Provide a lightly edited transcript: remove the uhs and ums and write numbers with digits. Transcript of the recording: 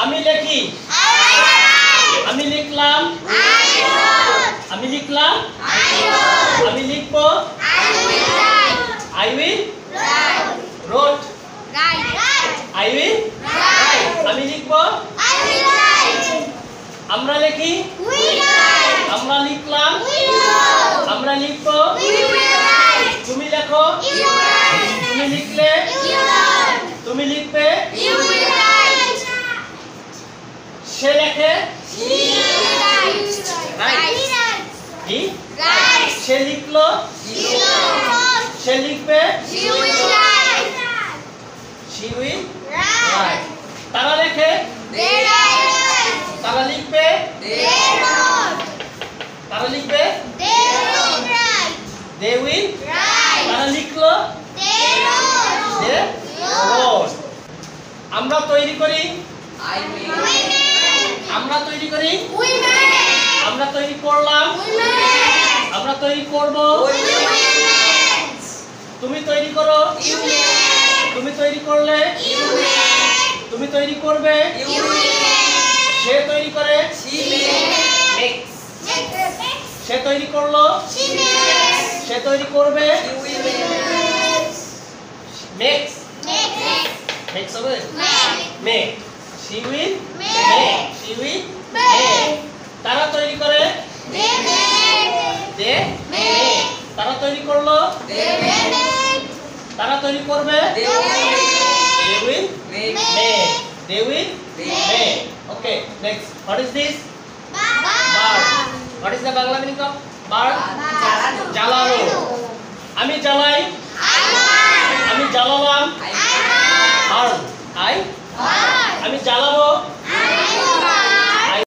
আমি লিখি আমি লিখলাম আমি লিখলাম আমি লিখব I will wrote I will আমি লিখব আমরা লিখি আমরা লিখলাম আমরা লিখব তুমি লেখো তুমি লিখলে তুমি লিখবে সে লেখে সে লিখলো সে লিখবে she will write তারা লেখে তারা লিখবে তারা লিখবে they will তারা লিখলো they wrote আমরা তৈরি করি আমরা তৈরি করি আমরা তৈরি করলাম আমরা তৈরি করব তুমি তৈরি করো তুমি তৈরি করলে তুমি তৈরি করবে সে তৈরি করে সে তৈরি করলো সে তৈরি করবে makes makes হবে make she will make তারা তৈরি করে they make তারা তৈরি করলো তারা তৈরি করবে they will make they will make okay next what is this bird what is the Bangla meaning of bird jalalo আমি জ্বালাই আমি জ্বালালাম burn I